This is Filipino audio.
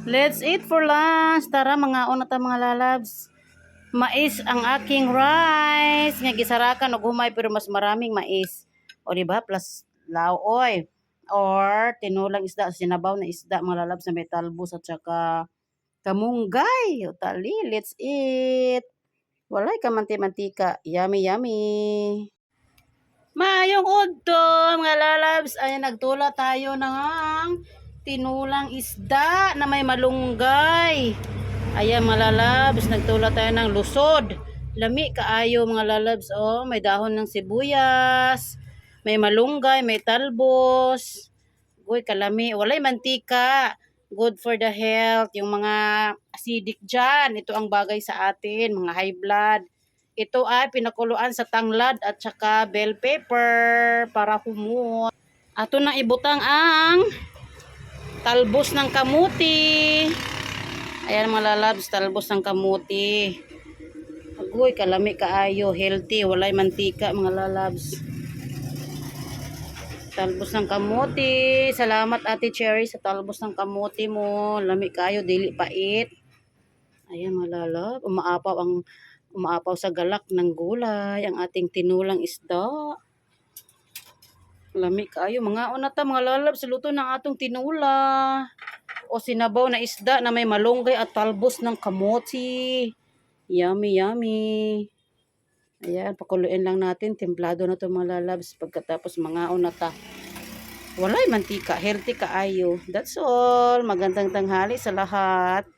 Let's eat for lunch. Tara mga una ta mga lalabs. Mais ang aking rice. Nga gisarakan og humay pero mas maraming mais. O di ba? Plus laoy. Or tinulang isda, sinabaw na isda mga lalabs na may talbos at saka kamunggay. O tali, let's eat. Walay ka manti-mantika. Yummy, yummy. Maayong udto, mga lalabs. Ayan, nagtula tayo ng tinulang isda na may malunggay. Ayan, mga lalabs, nagtula tayo ng lusod. Lami kaayo, mga lalabs. Oh, may dahon ng sibuyas, may malunggay, may talbos. Uy, kalami. Walay mantika. Good for the health. Yung mga acidic dyan, ito ang bagay sa atin, mga high blood. Ito ay pinakuluan sa tanglad at saka bell pepper para humot. Ato nang ibutang ang talbos ng kamuti. Ayan mga lalabs, talbos ng kamuti. Agoy, kalami kaayo, healthy, walay mantika mga lalabs. Talbos ng kamuti. Salamat Ate Cherry sa talbos ng kamuti mo. Lami kaayo, dili pait. Ayan mga lalab, umaapaw sa galak ng gulay ang ating tinulang isda. Lami kaayo mga una ta mga lalab sa luto ng atong tinula o sinabaw na isda na may malunggay at talbos ng kamote. Yummy, yummy. Ayan, pakuluin lang natin. Templado na to mga lalabs. Pagkatapos mga una ta. Walay mantika, healthy kaayo. That's all. Magandang tanghali sa lahat.